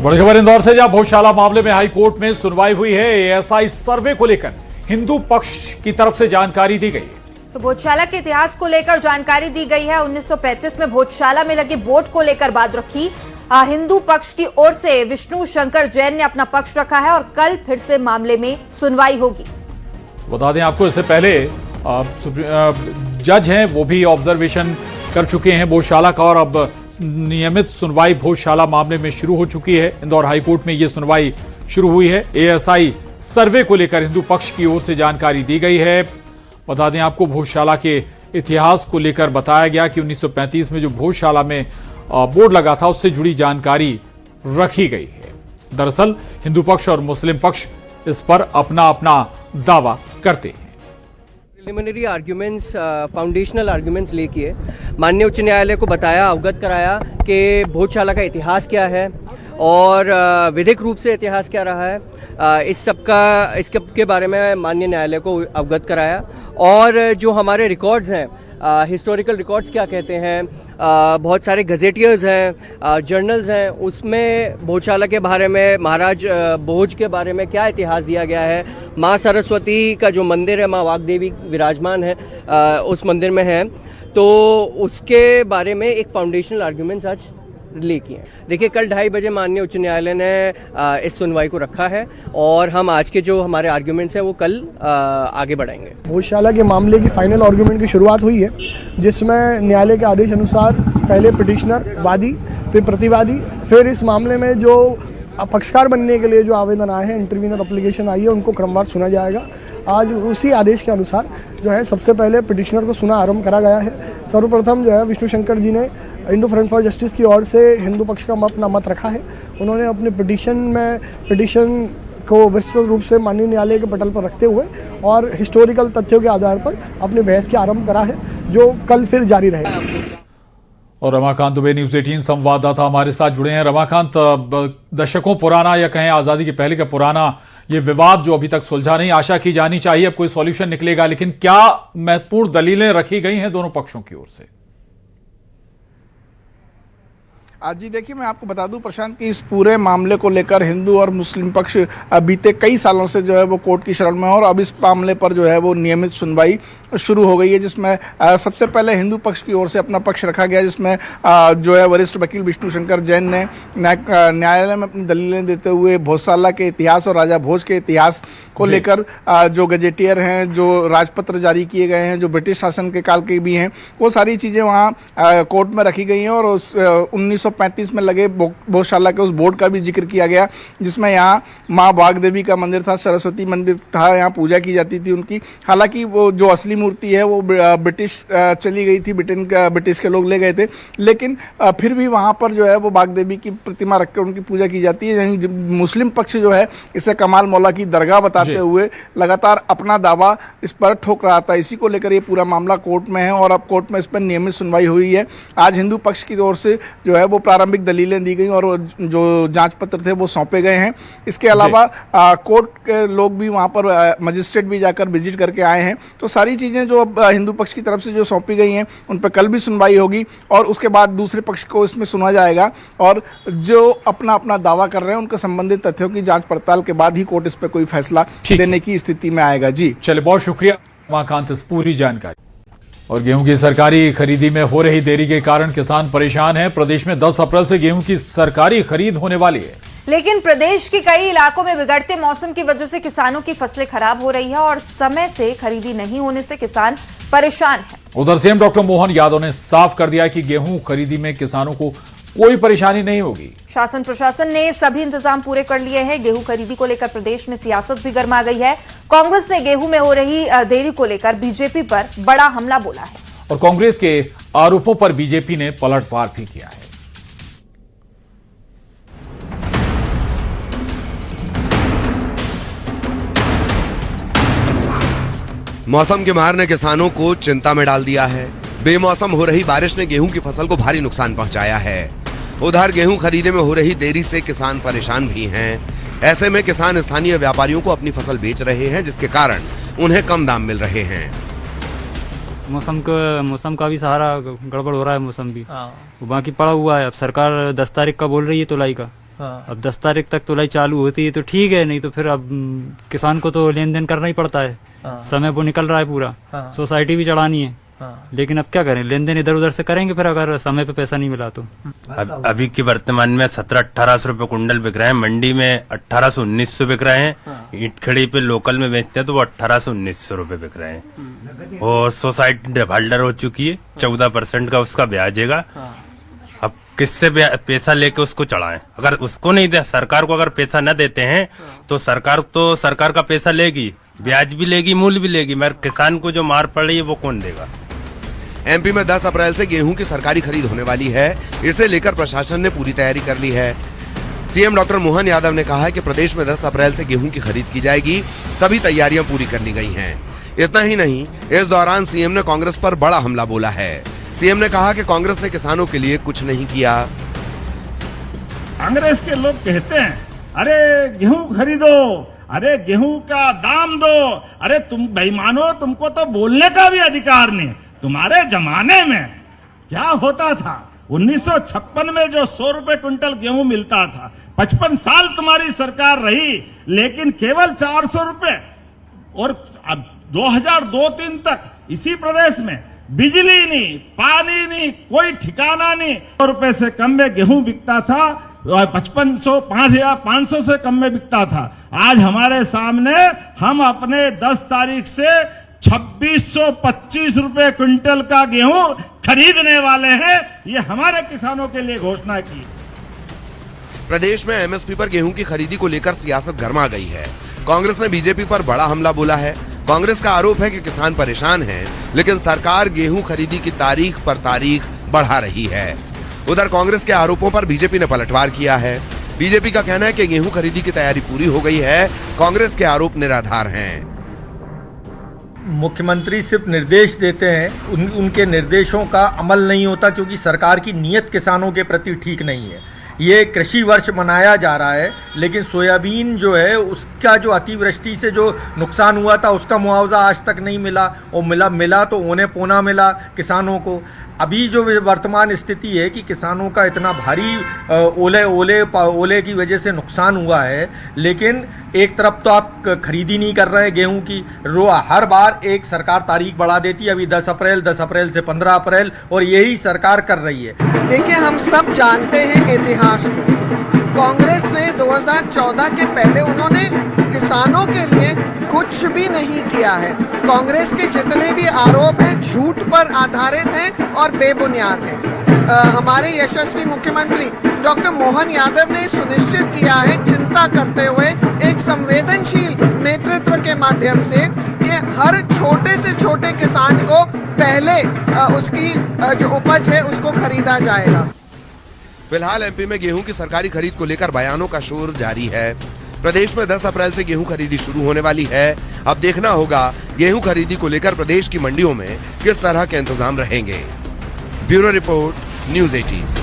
बड़ी खबर इंदौर से, जहां भोजशाला मामले में हाई कोर्ट में सुनवाई हुई है। एएसआई सर्वे को लेकर हिंदू पक्ष की तरफ से जानकारी दी गई। तो भोजशाला के इतिहास को लेकर जानकारी दी गई है। 1935 में भोजशाला में लगे बोट को लेकर बात रखी। हिंदू पक्ष की ओर से विष्णु शंकर जैन ने अपना पक्ष रखा है और कल फिर से मामले में सुनवाई होगी। बता दें आपको, इससे पहले जज हैं वो भी ऑब्जर्वेशन कर चुके हैं भोजशाला का, और अब नियमित सुनवाई भोजशाला मामले में शुरू हो चुकी है। इंदौर हाईकोर्ट में यह सुनवाई शुरू हुई है। एएसआई सर्वे को लेकर हिंदू पक्ष की ओर से जानकारी दी गई है। बता दें आपको, भोजशाला के इतिहास को लेकर बताया गया कि 1935 में जो भोजशाला में बोर्ड लगा था उससे जुड़ी जानकारी रखी गई है। दरअसल हिंदू पक्ष और मुस्लिम पक्ष इस पर अपना अपना दावा करते हैं। प्रिलिमिनरी आर्ग्यूमेंट्स, फाउंडेशनल आर्ग्यूमेंट्स लेके माननीय उच्च न्यायालय को बताया, अवगत कराया कि भोजशाला का इतिहास क्या है और विधिक रूप से इतिहास क्या रहा है। इसके बारे में माननीय न्यायालय को अवगत कराया। और जो हमारे रिकॉर्ड्स हैं, हिस्टोरिकल रिकॉर्ड्स क्या कहते हैं, बहुत सारे गजेटियर्स हैं, जर्नल्स हैं, उसमें भोजशाला के बारे में, महाराज भोज के बारे में क्या इतिहास दिया गया है। माँ सरस्वती का जो मंदिर है, माँ वाग्देवी विराजमान है उस मंदिर में है, तो उसके बारे में एक फाउंडेशनल आर्ग्यूमेंट्स आज लेके हैं। देखिए, कल 2:30 बजे माननीय उच्च न्यायालय ने इस सुनवाई को रखा है और हम आज के जो हमारे आर्ग्यूमेंट्स हैं वो कल आगे बढ़ाएंगे। भोजशाला के मामले की फाइनल आर्ग्यूमेंट की शुरुआत हुई है, जिसमें न्यायालय के आदेश अनुसार पहले पिटिशनर, वादी, फिर प्रतिवादी, फिर इस मामले में जो पक्षकार बनने के लिए जो आवेदन आए हैं, इंटरवीनर एप्लीकेशन आई है, उनको क्रमवार सुना जाएगा। आज उसी आदेश के अनुसार जो है सबसे पहले पिटिशनर को सुना आरंभ करा गया है। सर्वप्रथम जो है विष्णु शंकर जी ने इंडो फ्रंट फॉर जस्टिस की ओर से हिंदू पक्ष का अपना मत रखा है। उन्होंने अपने पिटिशन को विस्तृत रूप से माननीय न्यायालय के पटल पर रखते हुए और हिस्टोरिकल तथ्यों के आधार पर अपनी बहस की आरंभ करा है, जो कल फिर जारी रहेगा। और रमाकांत दुबे, न्यूज़ 18 संवाददाता हमारे साथ जुड़े हैं। रमाकांत, दशकों पुराना या कहें आज़ादी के पहले का पुराना ये विवाद जो अभी तक सुलझा नहीं, आशा की जानी चाहिए अब कोई सॉल्यूशन निकलेगा, लेकिन क्या महत्वपूर्ण दलीलें रखी गई हैं दोनों पक्षों की ओर से? आज जी देखिए, मैं आपको बता दूं प्रशांत कि इस पूरे मामले को लेकर हिंदू और मुस्लिम पक्ष बीते कई सालों से जो है वो कोर्ट की शरण में है और अब इस मामले पर जो है वो नियमित सुनवाई शुरू हो गई है, जिसमें सबसे पहले हिंदू पक्ष की ओर से अपना पक्ष रखा गया, जिसमें जो है वरिष्ठ वकील विष्णु शंकर जैन ने न्यायालय में अपनी दलीलें देते हुए भोजशाला के इतिहास और राजा भोज के इतिहास को लेकर जो गजेटियर हैं, जो राजपत्र जारी किए गए हैं, जो ब्रिटिश शासन के काल के भी हैं, वो सारी चीज़ें वहाँ कोर्ट में रखी गई हैं। और उस 1935 में लगे भोजशाला के उस बोर्ड का भी जिक्र किया गया, जिसमें यहाँ माँ वाग्देवी का मंदिर था, सरस्वती मंदिर था, यहाँ पूजा की जाती थी उनकी। हालांकि वो जो असली मूर्ति है वो ब्रिटिश चली गई थी, ब्रिटिश के लोग ले गए थे, लेकिन फिर भी वहाँ पर जो है वो वाग्देवी की प्रतिमा रखकर उनकी पूजा की जाती है। यानी मुस्लिम पक्ष जो है इसे कमाल मौला की दरगाह बताते हुए लगातार अपना दावा इस पर ठोक रहा था। इसी को लेकर ये पूरा मामला कोर्ट में है और अब कोर्ट में इस पर नियमित सुनवाई हुई है। आज हिंदू पक्ष की ओर से जो है वो प्रारंभिक दलीलें दी गई और जो जांच पत्र थे वो सौंपे गए हैं। इसके अलावा कोर्ट के लोग भी वहाँ पर मजिस्ट्रेट भी जाकर विजिट करके आए हैं। तो सारी चीज़ें जो हिंदू पक्ष की तरफ से जो सौंपी गई हैं उन पर कल भी सुनवाई होगी और उसके बाद दूसरे पक्ष को इसमें सुना जाएगा और जो अपना अपना दावा कर रहे हैं उनके संबंधित तथ्यों की जांच पड़ताल के बाद ही कोर्ट इस पर कोई फैसला देने की स्थिति में आएगा। जी चलिए, बहुत शुक्रिया रमाकांत इस पूरी जानकारी। और गेहूं की सरकारी खरीदी में हो रही देरी के कारण किसान परेशान हैं। प्रदेश में 10 अप्रैल से गेहूं की सरकारी खरीद होने वाली है, लेकिन प्रदेश के कई इलाकों में बिगड़ते मौसम की वजह से किसानों की फसलें खराब हो रही है और समय से खरीदी नहीं होने से किसान परेशान है। उधर सीएम डॉक्टर मोहन यादव ने साफ कर दिया कि गेहूं खरीदी में किसानों को कोई परेशानी नहीं होगी। शासन प्रशासन ने सभी इंतजाम पूरे कर लिए हैं। गेहूं खरीदी को लेकर प्रदेश में सियासत भी गर्मा गई है। कांग्रेस ने गेहूं में हो रही देरी को लेकर बीजेपी पर बड़ा हमला बोला है और कांग्रेस के आरोपों पर बीजेपी ने पलटवार भी किया है। मौसम के मार ने किसानों को चिंता में डाल दिया है। बेमौसम हो रही बारिश ने गेहूं की फसल को भारी नुकसान पहुंचाया है। उधर गेहूं खरीदे में हो रही देरी से किसान परेशान भी हैं। ऐसे में किसान स्थानीय व्यापारियों को अपनी फसल बेच रहे हैं, जिसके कारण उन्हें कम दाम मिल रहे हैं। मौसम का भी सहारा गड़बड़ हो रहा है, मौसम भी बाकी पड़ा हुआ है। अब सरकार 10 तारीख का बोल रही है तुलाई का, अब 10 तारीख तक तुलाई चालू होती है तो ठीक है, नहीं तो फिर अब किसान को तो लेन देन करना ही पड़ता है। समय वो निकल रहा है पूरा, सोसाइटी भी चढ़ानी है, लेकिन अब क्या करें, लेन देन इधर उधर से करेंगे फिर अगर समय पे पैसा नहीं मिला तो। अभी की वर्तमान में 1700-1800 रुपए कुंडल बिक रहे हैं, मंडी में 1800-1900 बिक रहे हैं, ईंटखड़ी पे लोकल में बेचते हैं तो वो 1800-1900 रुपए बिक रहे हैं। और सोसाइटी डिफाल्टर हो चुकी है, 14% का उसका ब्याज है। अब किससे पैसा लेके उसको चढ़ाएं? अगर उसको नहीं दे, सरकार को अगर पैसा न देते हैं तो सरकार का पैसा लेगी, ब्याज भी लेगी, मूल्य भी लेगी, मगर किसान को जो मार पड़ रही है वो कौन देगा? एमपी में 10 अप्रैल से गेहूं की सरकारी खरीद होने वाली है। इसे लेकर प्रशासन ने पूरी तैयारी कर ली है। सीएम डॉक्टर मोहन यादव ने कहा है कि प्रदेश में 10 अप्रैल से गेहूं की खरीद की जाएगी, सभी तैयारियां पूरी कर ली गई हैं। इतना ही नहीं, इस दौरान सीएम ने कांग्रेस पर बड़ा हमला बोला है। सीएम ने कहा कि कांग्रेस ने किसानों के लिए कुछ नहीं किया। कांग्रेस के लोग कहते हैं अरे गेहूं खरीदो, अरे गेहूं का दाम दो, अरे तुम बेईमानो, तुमको तो बोलने का भी अधिकार नहीं। तुम्हारे जमाने में क्या होता था? 1956 में जो 100 रुपए क्विंटल गेहूं मिलता था, 55 साल तुम्हारी सरकार रही, लेकिन केवल 400 रुपए। और अब 2002-03 तक इसी प्रदेश में बिजली नहीं, पानी नहीं, कोई ठिकाना नहीं, 100 रुपए से कम में गेहूं बिकता था, 5500 से कम में बिकता था। आज हमारे सामने हम अपने 10 तारीख से 2625 रुपए क्विंटल का गेहूं खरीदने वाले हैं। ये हमारे किसानों के लिए घोषणा की। प्रदेश में एमएसपी पर गेहूं की खरीदी को लेकर सियासत गर्मा गई है। कांग्रेस ने बीजेपी पर बड़ा हमला बोला है। कांग्रेस का आरोप है कि किसान परेशान हैं, लेकिन सरकार गेहूं खरीदी की तारीख पर तारीख बढ़ा रही है। उधर कांग्रेस के आरोपों पर बीजेपी ने पलटवार किया है। बीजेपी का कहना है कि गेहूं खरीदी की तैयारी पूरी हो गई है, कांग्रेस के आरोप निराधार हैं। मुख्यमंत्री सिर्फ निर्देश देते हैं, उनके निर्देशों का अमल नहीं होता, क्योंकि सरकार की नीयत किसानों के प्रति ठीक नहीं है। ये कृषि वर्ष मनाया जा रहा है, लेकिन सोयाबीन जो है उसका जो अतिवृष्टि से जो नुकसान हुआ था उसका मुआवजा आज तक नहीं मिला, और मिला तो औने पौना मिला किसानों को। अभी जो वर्तमान स्थिति है कि किसानों का इतना भारी ओले की वजह से नुकसान हुआ है, लेकिन एक तरफ तो आप खरीदी नहीं कर रहे हैं गेहूं की, हर बार एक सरकार तारीख बढ़ा देती है, अभी 10 अप्रैल से 15 अप्रैल, और यही सरकार कर रही है। देखिए, हम सब जानते हैं इतिहास को। कांग्रेस ने 2014 के पहले उन्होंने किसानों के लिए कुछ भी नहीं किया है। कांग्रेस के जितने भी आरोप हैं झूठ पर आधारित हैं और बेबुनियाद हैं। हमारे यशस्वी मुख्यमंत्री डॉक्टर मोहन यादव ने सुनिश्चित किया है, चिंता करते हुए एक संवेदनशील नेतृत्व के माध्यम से, कि हर छोटे से छोटे किसान को पहले उसकी जो उपज है उसको खरीदा जाएगा। फिलहाल एमपी में गेहूं की सरकारी खरीद को लेकर बयानों का शोर जारी है। प्रदेश में 10 अप्रैल से गेहूं खरीदी शुरू होने वाली है। अब देखना होगा गेहूं खरीदी को लेकर प्रदेश की मंडियों में किस तरह के इंतजाम रहेंगे। Bureau report, news 18।